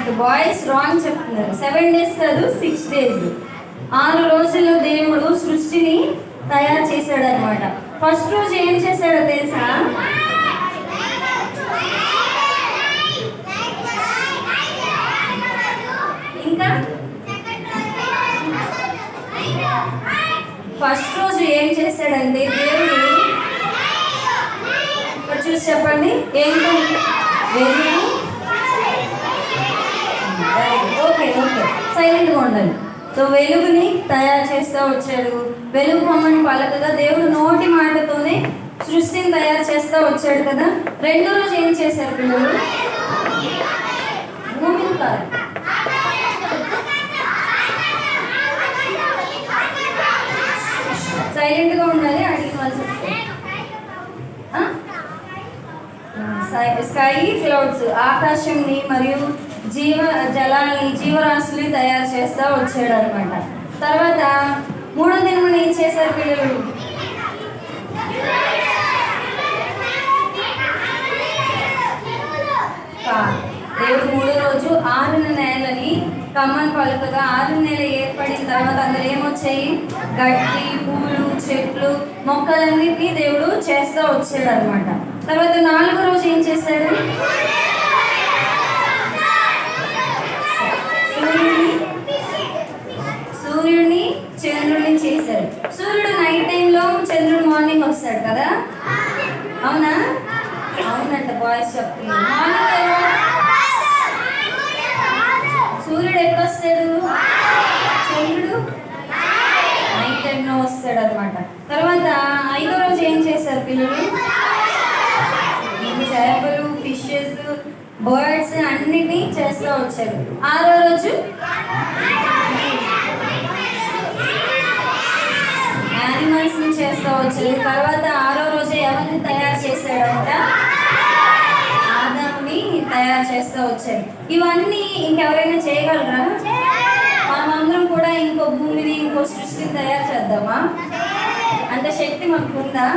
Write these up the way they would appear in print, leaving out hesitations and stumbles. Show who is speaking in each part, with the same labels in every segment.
Speaker 1: Correct. Boys wrong చెప్తున్నారు. 7 days కాదు, 6 days. 6 రోజుల్లో దేవుడు సృష్టిని తయారు చేశాడు అనమాట. ఫస్ట్ రోజు ఏం చేశాడో తెలుసా? ఇంకా ఫస్ట్ రోజు ఏం చేశాడంటే దేవుడు, చూసి చెప్పండి ఏంటో. వెలుగు. ఓకే ఓకే, సైలెంట్గా ఉండాలి. సో వెలుగుని తయారు చేస్తూ వచ్చాడు. వెలుగు కమ్మని పలకగా దేవుడు నోటి మాటతోనే సృష్టిని తయారు చేస్తూ వచ్చాడు కదా. రెండో రోజు ఏం చేశారు పిల్లలు? భూమిని కాదు, సైలెంట్గా ఉండాలి. అడిగిన వాళ్ళు స్కై క్లౌడ్స్, ఆకాశంని మరియు జలాన్ని, జీవరాశుల్ని తయారు చేస్తూ వచ్చాడు అనమాట. తర్వాత మూడో దినమున ఏం చేశారు పిల్లలు? దేవుడు మూడో రోజు 6 నెలలని కమ్మని పలుకగా 6 నెలలు ఏర్పడిన తర్వాత అందులో ఏమొచ్చాయి? గడ్డి, పూలు, చెట్లు, మొక్కలన్నిటినీ దేవుడు చేస్తూ వచ్చాడు అనమాట. తర్వాత 4వ రోజు ఏం చేశాడు? సూర్యుడిని చంద్రుడిని చేశాడు. సూర్యుడు నైట్ టైంలో, చంద్రుడు మార్నింగ్ వస్తాడు కదా. అవునా? అవునంట, బాయ్స్ చెప్తున్నారు. సూర్యుడు ఎప్పుడు వస్తాడు? చంద్రుడు నైట్ టైంలో వస్తాడు అనమాట. తర్వాత 5వ రోజు ఏం చేశారు పిల్లలు? చేపలు, ఫిషెస్, బర్డ్స్ అన్నిటినీ చేస్తూ వచ్చారు. 6వ రోజు యానిమల్స్ ని చేస్తూ వచ్చారు. తర్వాత 6వ రోజు ఎవరిని తయారు చేశాడంట? ఆదాముని తయారు చేస్తూ వచ్చారు. ఇవన్నీ ఇంకెవరైనా చేయగలరా? మనమందరం కూడా ఇంకో భూమిని, ఇంకో సృష్టిని తయారు చేద్దామా? అంటే శక్తి మనకు ఉందా?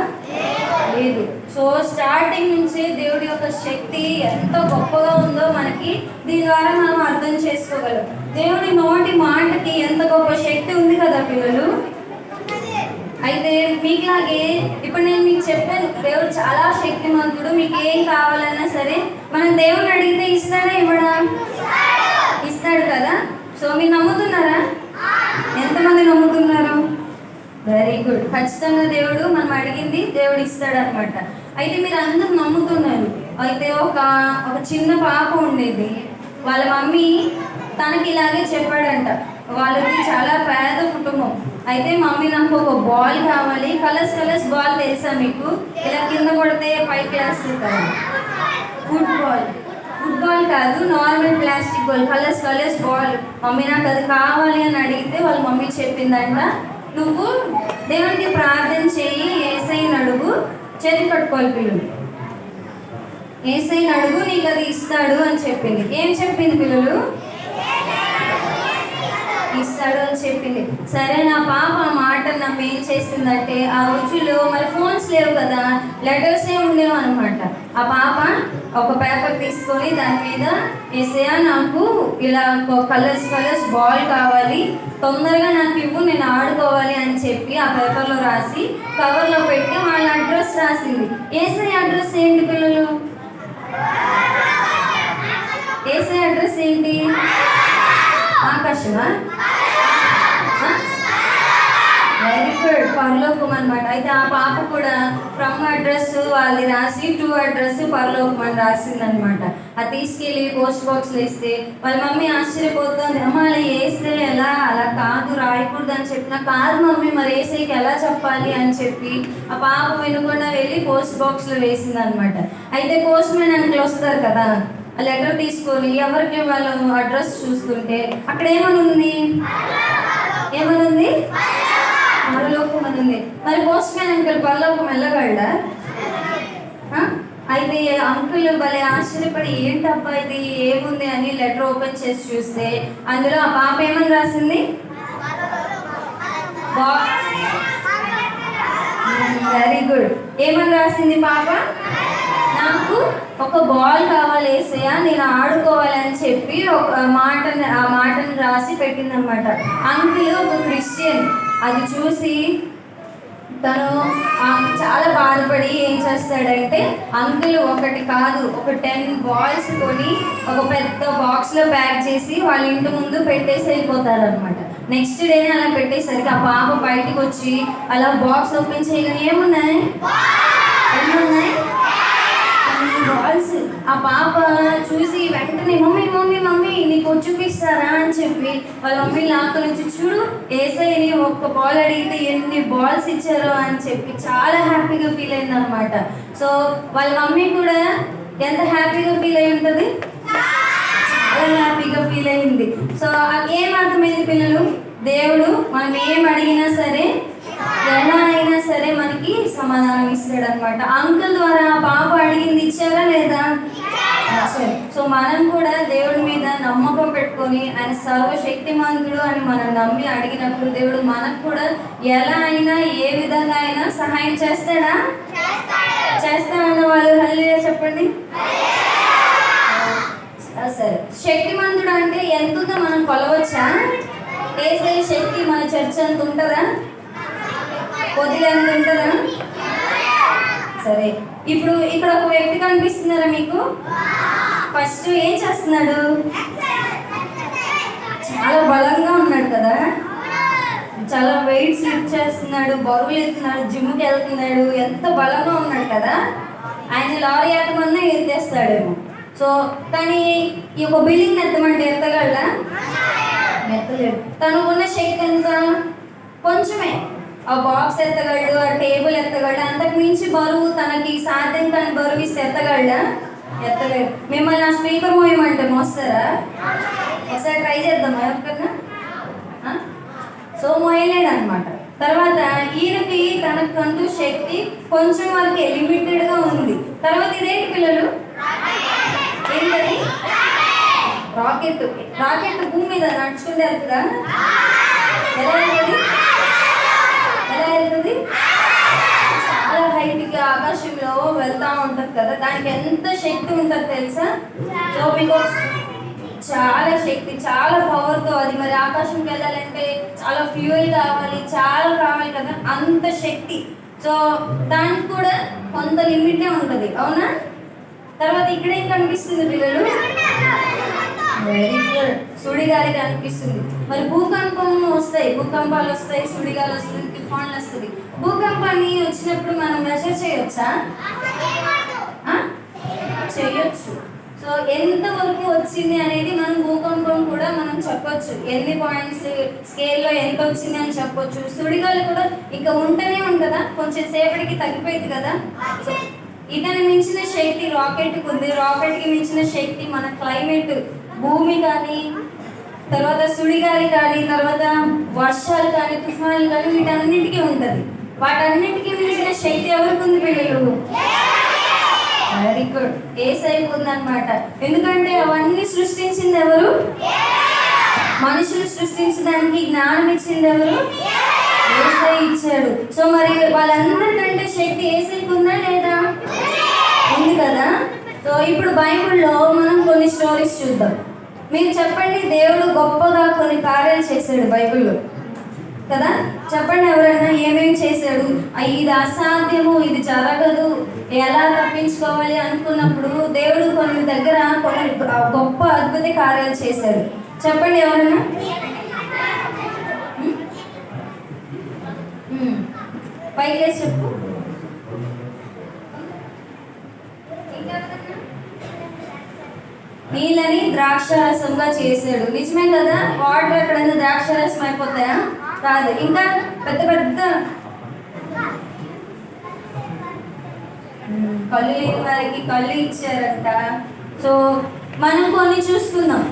Speaker 1: లేదు. సో స్టార్టింగ్ నుంచి దేవుడి యొక్క శక్తి ఎంత గొప్పగా ఉందో మనకి దీని ద్వారా మనం అర్థం చేసుకోగలం. దేవుడి నోటి మాటకి ఎంత గొప్ప శక్తి ఉంది కదా పిల్లలు. అయితే మీకులాగే ఇప్పుడు నేను మీకు చెప్పాను, దేవుడు చాలా శక్తిమంతుడు. మీకు ఏం కావాలన్నా సరే మనం దేవుడిని అడిగితే ఇస్తాడా? ఇవ్వడా? ఇస్తాడు కదా. సో మీరు నమ్ముతున్నారా? ఎంతమంది నమ్ముతున్నారు? Very good. ఖచ్చితంగా దేవుడు మనం అడిగింది దేవుడు ఇస్తాడు అనమాట. అయితే మీరు అందరూ నమ్ముతున్నారు. అయితే ఒక చిన్న పాప ఉండేది. వాళ్ళ మమ్మీ తనకి ఇలాగే చెప్పాడంట. వాళ్ళది చాలా పేద కుటుంబం. అయితే మమ్మీ నాకు ఒక బాల్ కావాలి, కలర్స్ బాల్ తెలుసా మీకు? ఇలా కింద కొడితే పైకి వేస్తుంది కదా, ఫుట్బాల్ కాదు, normal plastic ball, colours ball. Mummy నాకు అది కావాలి అని అడిగితే వాళ్ళ మమ్మీ చెప్పిందంట, నువ్వు దేవునికి ప్రార్థన చేయి, యేసయ్యని అడుగు, చేతి పట్టుకోవాలి పిల్లలు, యేసయ్యని అడుగు, నీకు అది ఇస్తాడు అని చెప్పింది. ఏం చెప్పింది పిల్లలు? ఇస్తాడు అని చెప్పింది. సరే, నా పాప ఆ మాట నమ్మి ఏం చేసిందంటే, ఆ రోజుల్లో మరి ఫోన్స్ లేవు కదా, లెటర్సే ఉండేవి అనమాట. ఆ పాప ఒక పేపర్ తీసుకొని దాని మీద, యేసయ్యా నాకు ఇలా కలర్స్ బాల్ కావాలి, తొందరగా నాకు ఇవ్వు, నేను ఆడుకోవాలి అని చెప్పి ఆ పేపర్లో రాసి కవర్లో పెట్టి వాళ్ళ అడ్రస్ రాసింది. యేసయ్య అడ్రస్ ఏంటి పిల్లలు? యేసయ్య అడ్రస్ ఏంటి? ఆకాశమా? వెరీ గుడ్, పరలోకం అనమాట. అయితే ఆ పాప కూడా ఫ్రమ్ అడ్రస్ వాళ్ళది రాసి టు అడ్రస్ పరలోకం అని రాసింది అనమాట. అది తీసుకెళ్ళి పోస్ట్ బాక్స్లో ఇస్తే వాళ్ళ మమ్మీ ఆశ్చర్యపోతుంది. అమ్మ అలా వేస్తే ఎలా? అలా కాదు, రాయకూడదు అని చెప్పిన. కాదు మమ్మీ, మరి వేసేకి ఎలా చెప్పాలి అని చెప్పి ఆ పాప వినకుండా వెళ్ళి పోస్ట్ బాక్స్లో వేసింది అనమాట. అయితే పోస్ట్ మ్యాన్ అంకుల్ వస్తారు కదా, ఆ లెటర్ తీసుకొని ఎవరికి వాళ్ళు అడ్రస్ చూస్తుంటే అక్కడ ఏమనుంది? పరలోకం అని ఉంది. మరి పోస్ట్ మ్యాన్ అంకుల్ పరలోకం వెళ్ళగలడా? అయితే అంకుల్ భలే ఆశ్చర్యపడి, ఏంటబ్బా ఇది, ఏముంది అని లెటర్ ఓపెన్ చేసి చూస్తే అందులో ఆ పాప ఏమని రాసింది? Very good. ఏమని రాసింది పాప? నాకు ఒక బాల్ కావాలి ఏసయ్య, నేను ఆడుకోవాలి అని చెప్పి ఆ మాటను రాసి పెట్టిందనమాట. అంకుల్ ఒక క్రిస్టియన్, అది చూసి తను చాలా బాధపడి ఏం చేస్తాడంటే, అంకుల్ ఒకటి కాదు ఒక 10 బాల్స్ కొని ఒక పెద్ద బాక్స్లో ప్యాక్ చేసి వాళ్ళ ఇంటి ముందు పెట్టేసి వెళ్ళిపోతారనమాట. నెక్స్ట్ డేనే అలా పెట్టేసరికి ఆ పాప బయటకు వచ్చి అలా బాక్స్ ఓపెన్ చేయగానే ఏమున్నాయి బాల్స్. ఆ పాప చూసి వెంటనే మమ్మీ మమ్మీ మమ్మీ నీకు చూపిస్తారా అని చెప్పి వాళ్ళ మమ్మీ లాక్క నుంచి చూడు ఏసైని ఒక్క బాల్ అడిగితే ఎన్ని బాల్స్ ఇచ్చారో అని చెప్పి చాలా హ్యాపీగా ఫీల్ అయింది అనమాట. సో వాళ్ళ మమ్మీ కూడా ఎంత హ్యాపీగా ఫీల్ అయి ఉంటుంది, చాలా హ్యాపీగా ఫీల్ అయింది. సో ఏం అర్థమైంది పిల్లలు, దేవుడు మనం ఏం అడిగినా సరే ఎలా అయినా సరే మనకి సమాధానం ఇస్తాడు అనమాట. అంకుల్ ద్వారా పాప అడిగింది ఇచ్చారా లేదా? సో మనం కూడా దేవుడి మీద నమ్మకం పెట్టుకొని ఆయన సర్వశక్తిమంతుడు అని మనం నమ్మి అడిగినప్పుడు దేవుడు మనకు కూడా ఎలా అయినా ఏ విధంగా అయినా సహాయం చేస్తాడా? చేస్తాడన్న వాళ్ళు హల్లెలూయా చెప్పండి. సరే, శక్తిమంతుడు అంటే ఎంతుందో మనం కొలవచ్చా? యేసయ్య శక్తి మన చర్చ అంత ఉంటుందా? కొద్దిగా ఎంత ఉంటుందా? సరే, ఇప్పుడు ఇక్కడ ఒక వ్యక్తి కనిపిస్తున్నారా మీకు? ఫస్ట్ ఏం చేస్తున్నాడు? చాలా బలంగా ఉన్నాడు కదా, చాలా వెయిట్స్ లిఫ్ట్ చేస్తున్నాడు, బరువులు ఎత్తున్నాడు, జిమ్కి వెళ్తున్నాడు, ఎంత బలంగా ఉన్నాడు కదా. ఆయన లారీ ఎత్తమన్నా ఎత్తేస్తాడేమో. సో కానీ ఈ ఒక బిల్డింగ్ ఎత్తమంటే ఎత్తగలడా? ఎత్తలేడు. తను ఉన్న శక్తి ఎంత? కొంచెమే. ఆ బాక్స్ ఎత్తగలడు, ఆ టేబుల్ ఎత్తగలడు, అంతకు మించి బరువు తనకి సాధ్యం కాని బరువు ఇస్తే ఎత్తగలడా? ఎత్తలేడు. మిమ్మల్ని ఆ స్పీకర్ మోయమంటే మోస్తారా? ఒకసారి ట్రై చేద్దామా ఎవరికన్నా? సో మోయలేడు అనమాట. తర్వాత ఈయనకి తనకంటూ శక్తి కొంచెం వరకు లిమిటెడ్గా ఉంది. తర్వాత ఇదేంటి పిల్లలు? ఏంటది? రాకెట్. రాకెట్ భూమి మీద నడుచుకుంటే వెళ్తుందా? ఎలా వెళ్తుంది? ఎలా వెళ్తుంది? చాలా హైట్కి ఆకాశంలో వెళ్తూ ఉంటుంది కదా, దానికి ఎంత శక్తి ఉంటుంది తెలుసా? సో మీకు చాలా శక్తి, చాలా పవర్తో అది మరి ఆకాశంకి వెళ్ళాలంటే చాలా ఫ్యూయల్ కావాలి, చాలా కావాలి కదా, అంత శక్తి. సో దానికి కూడా కొంత లిమిటే ఉంటుంది, అవునా? తర్వాత ఇక్కడ ఏం కనిపిస్తుంది పిల్లలు? వెరీ గుడ్, సుడిగాలి కనిపిస్తుంది. మరి భూకంపం వస్తాయి, భూకంపాలు వస్తాయి, సుడిగాలి వస్తుంది, తుఫాన్లు వస్తుంది. భూకంపాన్ని వచ్చినప్పుడు మనం మెజర్ చేయొచ్చా? చేయొచ్చు. సో ఎంతవరకు వచ్చింది అనేది మనం భూకంపం కూడా మనం చెప్పొచ్చు, ఎన్ని పాయింట్స్ స్కేల్లో ఎంత వచ్చింది అని చెప్పొచ్చు. సుడిగాలి కూడా ఇంకా ఉంటూనే ఉంటుందా, కొంచెం సేపటికి తగ్గిపోయింది కదా. సో ఇతని మించిన శక్తి రాకెట్కి ఉంది, రాకెట్కి మించిన శక్తి మన క్లైమేట్, భూమి కానీ, తర్వాత సుడిగాలి కానీ, తర్వాత వర్షాలు కానీ, తుఫాన్లు కానీ, వీటన్నిటికీ ఉంటుంది. వాటన్నిటికీ మించిన శక్తి ఎవరికి ఉంది పిల్లలు? వెరీ గుడ్, యేసయ్యకు ఉందన్నమాట. ఎందుకంటే అవన్నీ సృష్టించింది ఎవరు? మనుషులు సృష్టించడానికి జ్ఞానం ఇచ్చింది ఎవరు? యేసయ్య ఇచ్చాడు. సో మరి వాళ్ళందరికంటే శక్తి యేసయ్యకు ఉందా లేదా? ఉంది కదా. సో ఇప్పుడు బైబిల్లో మనం కొన్ని స్టోరీస్ చూద్దాం. మీరు చెప్పండి, దేవుడు గొప్పగా కొన్ని కార్యాలు చేశాడు బైబిల్లో కదా. చెప్పండి ఎవరైనా ఏమేమి చేశాడు? ఇది అసాధ్యము, ఇది జరగదు, ఎలా తప్పించుకోవాలి అనుకున్నప్పుడు దేవుడు కొన్ని దగ్గర కొన్ని గొప్ప అద్భుత కార్యాలు చేశాడు. చెప్పండి ఎవరైనా. పైకి చెప్పు. నీళ్ళని ద్రాక్షారసంగా చేశాడు. నిజమే కదా, వాటర్ ఎక్కడైనా ద్రాక్షారసం అయిపోతాయా? కాదు. ఇంకా పెద్ద పెద్ద కళ్ళు లేని వారికి కళ్ళు ఇచ్చారంట. సో మనం కొన్ని చూస్తున్నాం,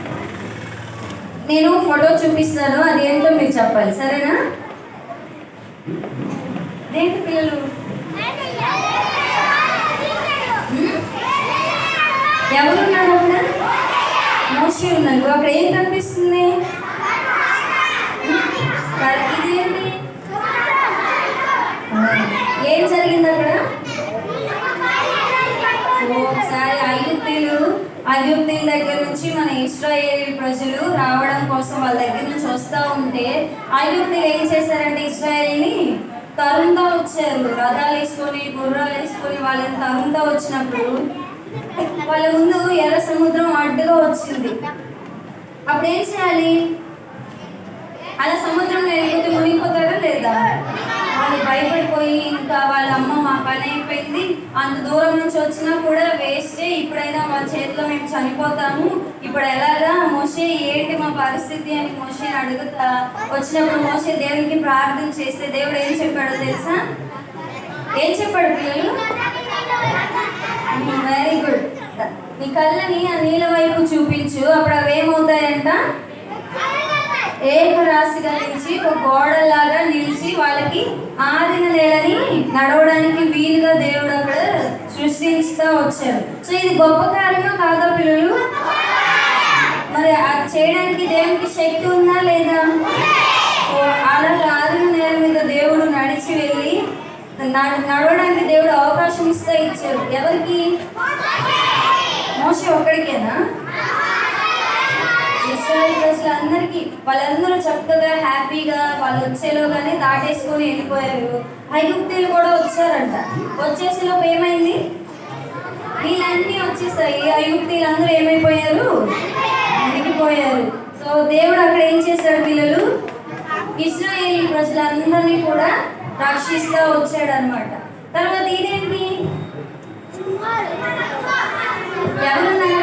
Speaker 1: నేను ఫోటో చూపిస్తాను, అదేంటో మీరు చెప్పాలి, సరేనా? దేంటి పిల్లలు? ఎవరున్నారు అక్కడ? మోషే ఉన్నారు. అక్కడ ఏం కనిపిస్తుంది? ఇదేంటి? ఏం జరిగింది అక్కడ? ఒకసారి ఐగుప్తీయుల దగ్గర నుంచి మన ఇశ్రాయేలు ప్రజలు రావడం కోసం వాళ్ళ దగ్గర నుంచి వస్తూ ఉంటే ఐగుప్తీయులు ఏం చేశారంటే ఇశ్రాయేల్ని తరుముతా వచ్చారు. రథాలు వేసుకొని గుర్రాలు వేసుకొని వాళ్ళని తరుముతా వచ్చినప్పుడు వాళ్ళ ముందు ఎర్ర సముద్రం అడ్డుగా వచ్చింది. అప్పుడు ఏం చేయాలి? అలా సముద్రంలో వెళ్ళిపోతే మునిగిపోతారా లేదా? వాళ్ళు భయపడిపోయి ఇంకా వాళ్ళ అమ్మ మా పని అయిపోయింది, అంత దూరం నుంచి వచ్చినా కూడా వేస్టే, ఇప్పుడైనా వాళ్ళ చేతిలో మేము చనిపోతాము, ఇప్పుడు ఎలాగా మోషే ఏంటి మా పరిస్థితి అని మోషే అడుగుతా వచ్చినప్పుడు మోషే దేవునికి ప్రార్థన చేస్తే దేవుడు ఏం చెప్పాడో తెలుసా? ఏం చెప్పాడు పిల్లలు? Very good. నీ కళ్ళని ఆ నీళ్ళ వైపు చూపించు, అప్పుడు అవి ఏమవుతాయంట? ఏకరాశిగా నిలిచి ఒక గోడలాగా నిలిచి వాళ్ళకి ఆరిన నేలని నడవడానికి వీలుగా దేవుడు అక్కడ సృష్టించుతూ వచ్చారు. సో ఇది గొప్ప కార్యమా కాదా పిల్లలు? మరి అది చేయడానికి దేవునికి శక్తి ఉందా లేదా? సో అలా ఆరిన నేల మీద దేవుడు నడిచి వెళ్ళి నడవడానికి దేవుడు అవకాశం ఇస్తా ఇచ్చారు. ఎవరికి? మోషే ఒక్కడికేనా? ఇశ్రాయేలు ప్రజలందరికీ వాళ్ళందరూ చక్కగా హ్యాపీగా వాళ్ళు వచ్చేలోగానే దాటేసుకొని వెళ్ళిపోయారు. ఐగుప్తీయులు కూడా వచ్చారంట. వచ్చేసేలోపు ఏమైంది? వీళ్ళన్నీ వచ్చేసాయి. ఐగుప్తీయులు అందరూ ఏమైపోయారు? మునిగిపోయారు. సో దేవుడు అక్కడ ఏం చేశాడు పిల్లలు? ఇశ్రాయేలు ప్రజలందరినీ కూడా రక్షిస్తూ వచ్చాడు అనమాట. తర్వాత ఇదేంటి? ఎవరున్నారు?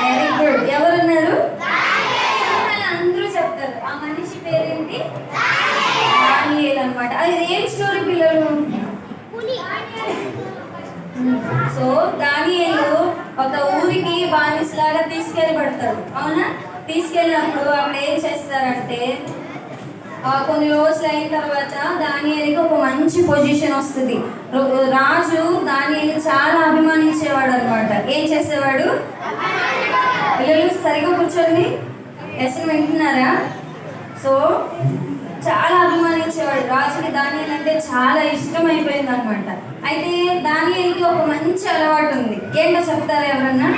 Speaker 1: Very good. ఎవరున్నారు? అందరూ చెప్తారు. ఆ మనిషి పేరేంటి? దానియేలు అనమాట. అది ఏం స్టోరీ పిల్లలు? సో దానియేలు ఒక ఊరికి బానిసలాగా తీసుకెళ్ళబడతాడు. అవునా? తీసుకెళ్ళినప్పుడు అక్కడ ఏం చేస్తారంటే కొన్ని రోజులు అయిన తర్వాత దానియేలుకి ఒక మంచి పొజిషన్ వస్తుంది. రాజు దానియేలుని చాలా అభిమానించేవాడు అనమాట. ఏం చేసేవాడు? పిల్లలు సరిగా కూర్చోండి, లెసన్ వింటున్నారా? సో చాలా అభిమానించేవాడు. రాజుకి దానియేలు అంటే చాలా ఇష్టం అయిపోయింది అనమాట. అయితే దానియేలుకి ఒక మంచి అలవాటు ఉంది. ఏంటో చెప్తారా ఎవరన్నా?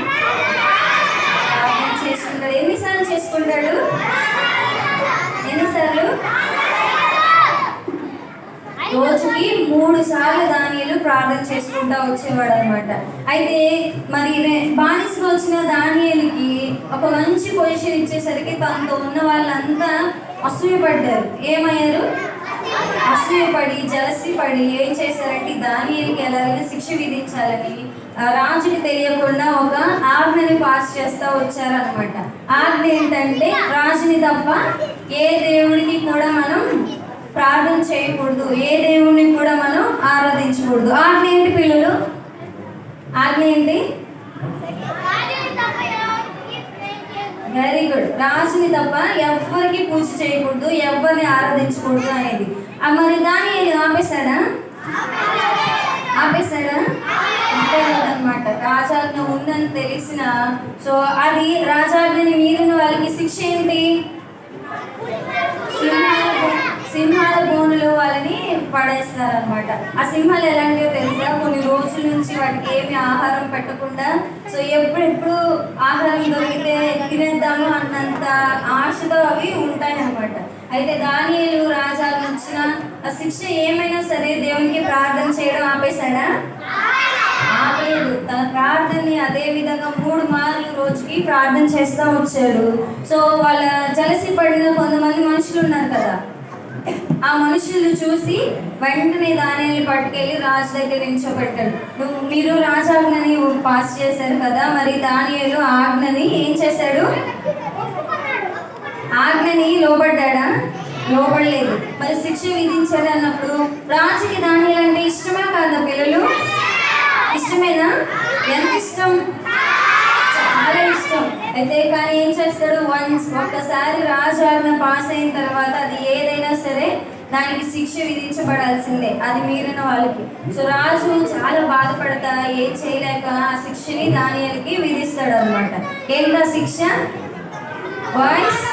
Speaker 1: చేసుకుంటాడు. ఎన్నిసార్లు చేసుకుంటాడు? ఎన్నిసార్లు? రోజుకి 3 సార్లు దానియేలు ప్రార్థన చేసుకుంటా వచ్చేవాడు అనమాట. అయితే మరి బానిసగా వచ్చిన దానియేలుకి ఒక మంచి పొజిషన్ ఇచ్చేసరికి తనతో ఉన్న వాళ్ళంతా అసూయపడ్డారు. ఏమయ్యారు? అసూయపడి జలసి పడి ఏం చేశారంటే దానియేలుకి ఎలాగైనా శిక్ష విధించాలని రాజుకి తెలియకుండా ఒక ఆజ్ఞని పాస్ చేస్తూ వచ్చారనమాట. ఆజ్ఞ ఏంటంటే రాజుని తప్ప ఏ దేవుడికి కూడా మనం ప్రార్థన చేయకూడదు, ఏ దేవుడిని కూడా మనం ఆరాధించకూడదు. ఆజ్ఞ ఏంటి పిల్లలు? ఆజ్ఞ ఏంటి? Very good. రాజుని తప్ప ఎవరికి పూజ చేయకూడదు, ఎవరిని ఆరాధించకూడదు అనేది. మరి దానియేలు ఆపేశాడా? ఆపేశాడా? అనమాట. రాజాజ్ఞ ఉందని తెలిసిన సో అది రాజాజ్ఞని మీరిన వాళ్ళకి శిక్ష ఏంటి? సింహాల బోనులో వాళ్ళని పడేస్తారనమాట. ఆ సింహాలు ఎలాంటివో తెలుసా? కొన్ని రోజుల నుంచి వాటికి ఏమి ఆహారం పెట్టకుండా సో ఎప్పుడెప్పుడు ఆహారం దొరికితే తినేద్దాము అన్నంత ఆశతో అవి ఉంటాయి అనమాట. అయితే దానియేలు రాజాలు వచ్చిన ఆ శిక్ష ఏమైనా సరే దేవునికి ప్రార్థన చేయడం ఆపేశాడా? ఆపలేదు. తన ప్రార్థనని అదే విధంగా 3 మార్లు రోజుకి ప్రార్థన చేస్తూ వచ్చాడు. సో వాళ్ళ జలసి పడిన కొంతమంది మనుషులు ఉన్నారు కదా, ఆ మనుషులు చూసి వెంటనే దానియేలుని పట్టుకెళ్ళి రాజు దగ్గర నిల్చోబెట్టాడు. మీరు రాజాజ్ఞని పాస్ చేశారు కదా, మరి దానియేలు ఆజ్ఞని ఏం చేశాడు? ఆజ్ఞని లోబడ్డా? లోబడలేదు. మరి శిక్ష విధించాడు అన్నప్పుడు రాజుకి దానియేలు అంటే ఇష్టమా కాదా పిల్లలు? ఇష్టమేనా? ఎంత ఇష్టం? చాలా ఇష్టం. అయితే కానీ ఏం చేస్తాడు? ఒక్కసారి రాజాజ్ఞ పాస్ అయిన తర్వాత అది ఏదైనా సరే దానికి శిక్ష విధించబడాల్సిందే, అది మీరిన వాళ్ళకి. సో రాజు చాలా బాధపడతా ఏం చేయలేక ఆ శిక్షని దానియేలుకి విధిస్తాడు అనమాట. ఏంటా శిక్ష? వాయిస్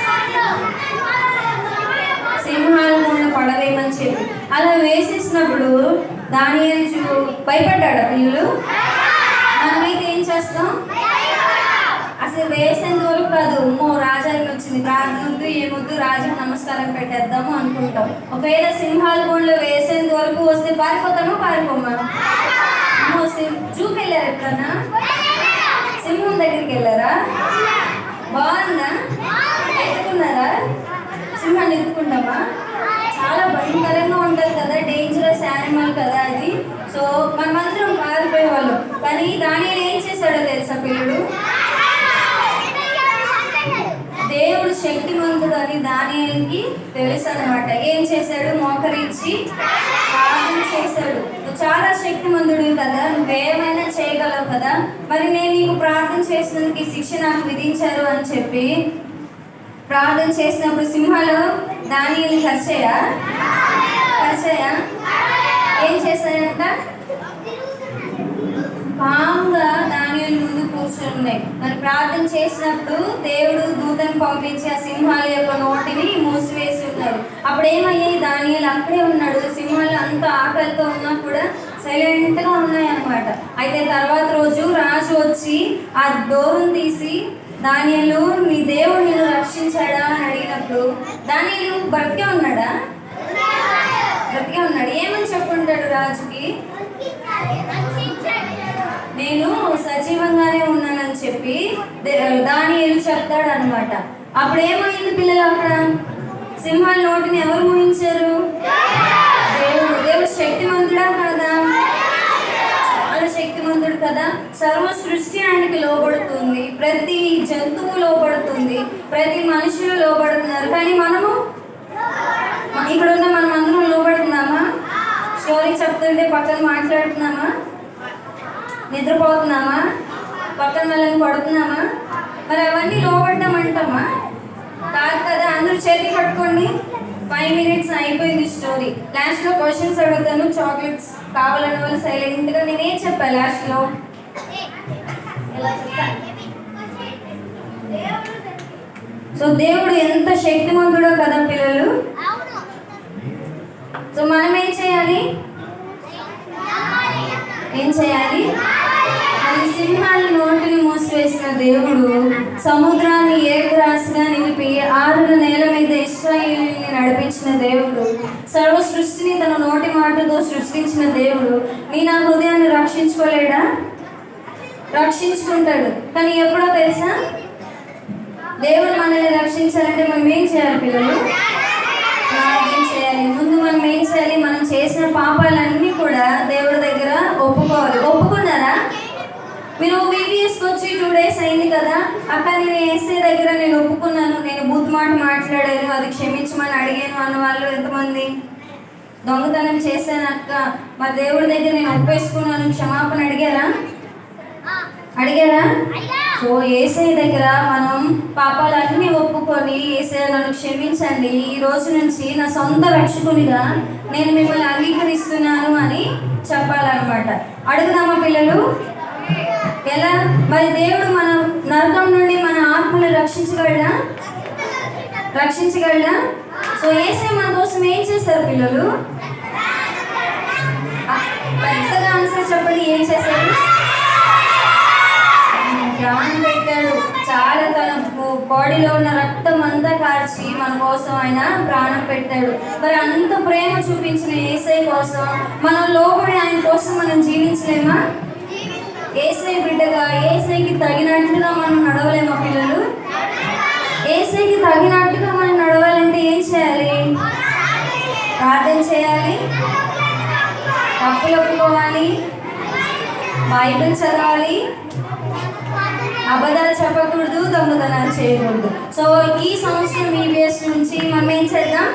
Speaker 1: సింహాల ముందు పడవేమని చెప్పి అలా వేసేసినప్పుడు దానియేలు భయపడ్డాడు పిల్లలు. మనమైతే ఏం చేస్తాం? అసలు వేసేంత వరకు కాదు, రాజాకి వచ్చింది, ప్రార్థన వద్దు ఏమొద్దు, రాజుకి నమస్కారం పెట్టేద్దాము అనుకుంటాం. ఒకవేళ సింహాల గుండెలో వేసేంత వరకు వస్తే పారిపోతామో పారిపోమా? జూకి వెళ్ళారు ఎప్పుడన్నా? సింహం దగ్గరికి వెళ్ళారా? బాగుందా? ఎత్తుకున్నారా? సింహాన్ని ఎత్తుకుంటామా? చాలా భయంకరంగా ఉంటుంది కదా, డేంజరస్ యానిమల్ కదా అది. సో మనమందరం పారిపోయేవాళ్ళం. కానీ దానియేలు ఏం చేశాడో తెలుసా పిల్లడు? దేవుడు శక్తిమంతుడు అని దానియేలుకి తెలుసు అనమాట. ఏం చేశాడు? మోకరించి ప్రార్థన చేశాడు. నువ్వు చాలా శక్తిమంతుడు కదా, నువ్వేమైనా చేయగలవు కదా, మరి నేను నీకు ప్రార్థన చేసినందుకు ఈ శిక్ష నాకు విధించారు అని చెప్పి ప్రార్థన చేసినప్పుడు సింహాలు దానియేలు కరిచాయా? ఏం చేశాయంట? కామ్గా దానియేలు ముందు కూర్చున్నాయి. మరి ప్రార్థన చేసినప్పుడు దేవుడు దూతను పంపించి ఆ సింహాల యొక్క నోటిని మూసివేసి ఉన్నారు. అప్పుడు ఏమయ్యాయి? దానియేలు అక్కడే ఉన్నాడు. సింహాలు అంత ఆకలితో ఉన్నా కూడా సైలెంట్గా ఉన్నాయి అన్నమాట. అయితే తర్వాత రోజు రాజు వచ్చి ఆ డోరును తీసి దానియేలు నీ దేవుడు నిన్ను రక్షించాడా అని అడిగినప్పుడు దానియేలు బ్రతికే ఉన్నాడా? బ్రతికే ఉన్నాడు. ఏమని చెప్పుంటాడు రాజుకి? నేను సజీవంగానే ఉన్నానని చెప్పి దానియేలు చెప్తాడు అనమాట. అప్పుడు ఏమైంది పిల్లలు? అక్కడ సింహాల నోటిని ఎవరు ముయించారు? దేవుడు. దేవుడు శక్తిమంతుడా కదా? చాలా శక్తిమంతుడు కదా. సర్వ సృష్టి ఆయనకి లోబడుతుంది, ప్రతి జంతువు లోబడుతుంది, ప్రతి మనుషులు లోబడుతున్నారు. కానీ మనము ఇక్కడ ఉన్న మనం అందరం లోబడుతున్నామా? స్టోరీ చెప్తుంటే పక్కన మాట్లాడుతున్నామా? నిద్రపోతున్నామా? పక్కన వాళ్ళని కొడుతున్నామా? మరి అవన్నీ లోబడ్డామంటామా? కాదు కదా. అందరూ చేతి పట్టుకోండి. 5 minutes అయిపోయింది స్టోరీ. లాస్ట్లో క్వశ్చన్స్ అడుగుతాను. చాక్లెట్స్ కావాలన్న వాళ్ళు సైలెంట్గా. నేనేం చెప్పాను లాస్ట్లో? సో దేవుడు ఎంత శక్తిమంతుడో కదా పిల్లలు. సో మనం ఏం చేయాలి? సింహాల నోటిని మూసివేసిన దేవుడు సముద్రాన్ని ఏకరాశిగా నిలిపి 6 నేల మీద ఇశ్రాయేలుని నడిపించిన దేవుడు, సర్వ సృష్టిని తన నోటి మాటతో సృష్టించిన దేవుడు నా హృదయాన్ని రక్షించుకోలేడా? రక్షించుకుంటాడు. కానీ ఎప్పుడో తెలుసా? దేవుడు మనల్ని రక్షించాలంటే మనం ఏం చేయాలి పిల్లలు? ప్రార్థన చేయాలి. ముందు మనం ఏం చేయాలి? మనం చేసిన పాపాలన్నీ కూడా దేవుడి దగ్గర ఒప్పుకోవాలి. ఒప్పుకున్నారా? మీరు వీడియోస్కి వచ్చి 2 days అయింది కదా, అక్క నేను ఏసే దగ్గర నేను ఒప్పుకున్నాను, నేను బూత్ మాట మాట్లాడాను, అది క్షమించమని అడిగాను అన్న వాళ్ళు ఎంతమంది? దొంగతనం చేశాను అక్క, మా దేవుడి దగ్గర నేను ఒప్పేసుకున్నాను, క్షమాపణ అడిగారా? సో ఏసై దగ్గర మనం పాపాలన్నీ ఒప్పుకొని ఏసై నన్ను క్షమించండి, ఈ రోజు నుంచి నా సొంత రక్షకునిగా నేను మిమ్మల్ని అంగీకరిస్తున్నాను అని చెప్పాలన్నమాట. అడుగుదామా పిల్లలు? ఎలా? మరి దేవుడు మన నరకం నుండి మన ఆత్మని రక్షించగలడా? సో ఏసై మన కోసం ఏం చేశారు పిల్లలు? పెద్దగా ఆన్సర్ చెప్పండి. ఏం చేశారు? ప్రాణం పెట్టాడు. చాలా తన బాడీలో ఉన్న రక్తం అంతా కార్చి మన కోసం ఆయన ప్రాణం పెట్టాడు. మరి అంత ప్రేమ చూపించిన ఏసై కోసం మనం లోబడి ఆయన కోసం మనం జీవించలేమా? ఏసై బిడ్డగా ఏసైకి తగినట్టుగా మనం నడవలేమా పిల్లలు? ఏసైకి తగినట్టుగా మనం నడవాలంటే ఏం చేయాలి? ప్రార్థన చేయాలి, తప్పులు ఒప్పుకోవాలి, బైబిల్ చదవాలి, అబద్ధాలు చెప్పకూడదు, దొంగతనాలు చేయకూడదు. సో ఈ సంవత్సరం EBS నుంచి మనం ఏం చేద్దాం?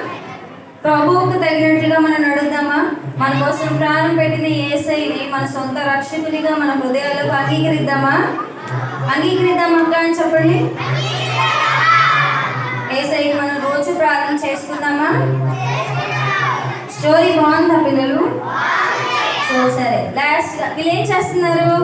Speaker 1: ప్రభువుకు తగినట్లుగా మనం నడుద్దామా? మన కోసం ప్రాణం పెట్టిన యేసయ్యని మన సొంత రక్షకునిగా మన హృదయాలకు అంగీకరిద్దామా అక్క అని చెప్పండి. యేసయ్యకి మనం రోజు ప్రార్థన చేసుకుందామా? స్టోరీ బాగుందా పిల్లలు? సో సరే, లాస్ట్ వీళ్ళు ఏం చేస్తున్నారు?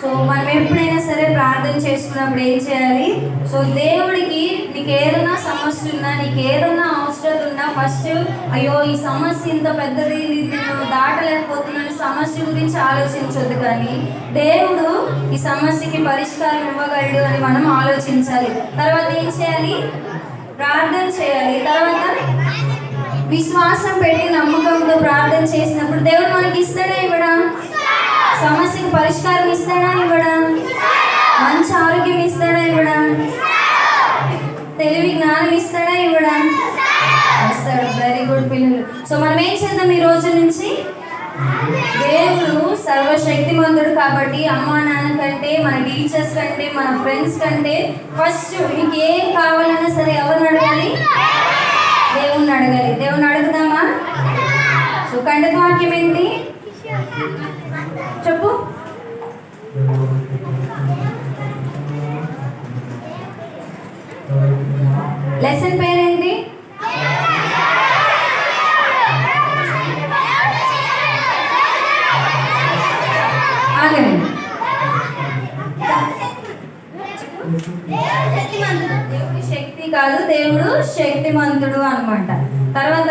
Speaker 1: సో మనం ఎప్పుడైనా సరే ప్రార్థన చేసుకున్నప్పుడు ఏం చేయాలి? సో దేవుడికి నీకు ఏదైనా సమస్య ఉన్నా, నీకు ఏదైనా అవసరం ఉన్నా, ఫస్ట్ అయ్యో ఈ సమస్య ఇంత పెద్దది, నేను దాటలేకపోతున్నాను, సమస్య గురించి ఆలోచించొద్దు. కానీ దేవుడు ఈ సమస్యకి పరిష్కారం ఇవ్వగలడు అని మనం ఆలోచించాలి. తర్వాత ఏం చేయాలి? ప్రార్థన చేయాలి. తర్వాత విశ్వాసం పెట్టి నమ్మకంతో ప్రార్థన చేసినప్పుడు దేవుడు మనకి ఇస్తాడా ఇవ్వడా? సమస్యకు పరిష్కారం ఇస్తాడా ఇవ్వడా? మంచి ఆరోగ్యం ఇస్తాడా ఇవ్వడా? తెలివి జ్ఞానం ఇస్తాడా ఇవ్వడా? ఇస్తాడు. వెరీ గుడ్ పిల్లలు. సో మనం ఏం చేద్దాం ఈ రోజు నుంచి? దేవుడు సర్వశక్తిమంతుడు కాబట్టి అమ్మా నాన్న కంటే, మన టీచర్స్ కంటే, మన ఫ్రెండ్స్ కంటే ఫస్ట్ మీకు ఏం కావాలన్నా సరే ఎవరిని అడగాలి? దేవుణ్ణి అడగాలి. దేవుణ్ణి అడుగుదామా? సో కంటక వాక్యం ఏంటి చెప్పు? లెసన్ పేరేంటి? ఆగండి. దేవుడి శక్తి కాదు, దేవుడు శక్తిమంతుడు అన్నమాట. తర్వాత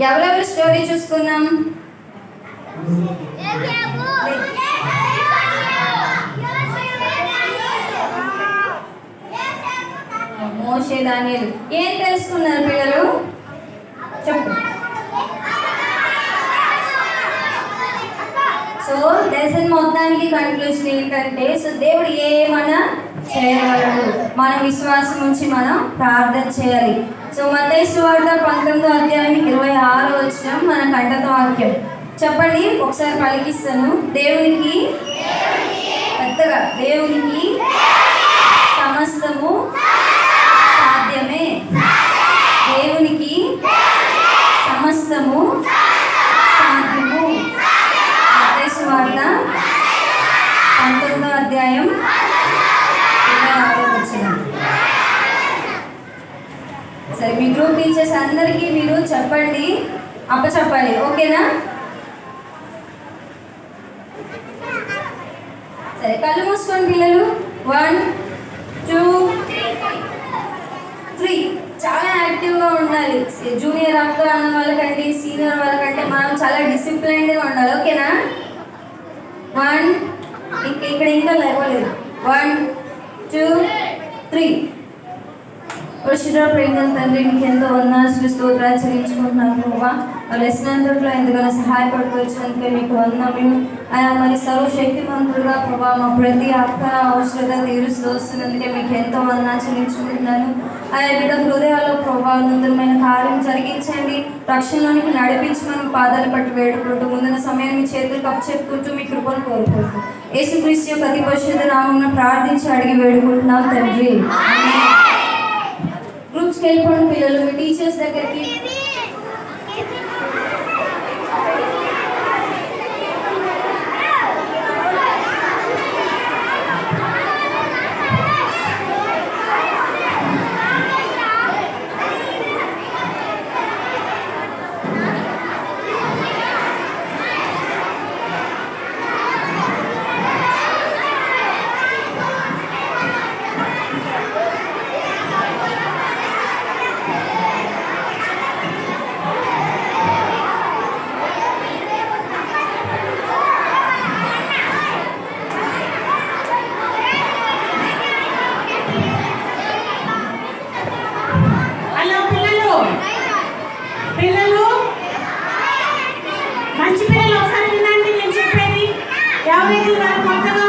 Speaker 1: ఎవరెవరి స్టోరీ చూసుకున్నాం? మోషే, దానియేలు. ఏం తెలుసుకున్నారు పిల్లలు? చెప్పు. సో లెసన్ మొత్తానికి కన్క్లూషన్ ఏంటంటే, సో దేవుడు ఏమన్నా చేయగలడు, మన విశ్వాసం ఉంచి మనం ప్రార్థన చేయాలి. సో మత్తయి సువార్త 19వ అధ్యాయం 26వ వచనం మన కంటక వాక్యం. చెప్పండి, ఒకసారి పలికిస్తాను. దేవునికి పెద్దగా, దేవునికి సమస్తము సాధ్యమే. దేవునికి సమస్తము సాధ్యము. మత్తయి సువార్త 19వ అధ్యాయం 26వ వచనం. సరే, మీ గ్రూప్ టీచర్స్ అందరికీ మీరు చెప్పండి, చెప్పాలి. ఓకేనా? సరే, కళ్ళు మూసుకోండి పిల్లలు. 1 2 3. చాలా యాక్టివ్గా ఉండాలి. జూనియర్ అక్క అన్న వాళ్ళకంటే, సీనియర్ వాళ్ళకంటే మనం చాలా డిసిప్లైన్డ్గా ఉండాలి. ఓకేనా? 1 ఇక్కడ ఇంకా లేవలేదు. 1 2 3. పరిశుద్ధ ప్రేమ తండ్రి, నీకు ఎంతో వందనాలు స్తోత్రాలు చెల్లించుకుంటున్నాను ప్రభా. లెసన్ అంతట్లో ఎందుకన్నా సహాయపడుకోవచ్చినందుకే మీకు వందనములు. మరి సర్వశక్తిమంతుడుగా ప్రభా మా ప్రతి అక్క అవసరత తీరుస్తూ వస్తున్నందుకే మీకు ఎంతో వందనాలు చెల్లించుకుంటున్నాను. బిడ్డ హృదయాల్లో ప్రభా నూతనమైన కార్యం జరిగించండి, రక్షణలోనికి నడిపించమని పాదాలు పట్టి వేడుకుంటూ ముందున్న సమయం మీ చేతులకు అప్పచెప్పుకుంటూ మీ కృపను కోరుకుంటూ యేసుక్రీస్తు యొక్క అతి పరిశుద్ధ నామమున ప్రార్థించి అడిగి వేడుకుంటున్నాం తండ్రి. గ్రూప్స్కి వెళ్ళిపోండి పిల్లలు, మీ టీచర్స్ దగ్గరికి.
Speaker 2: మంచి పిల్లలు ఒకసారి వినండి నేను చెప్పేది. ఎవరైతే కొత్తగా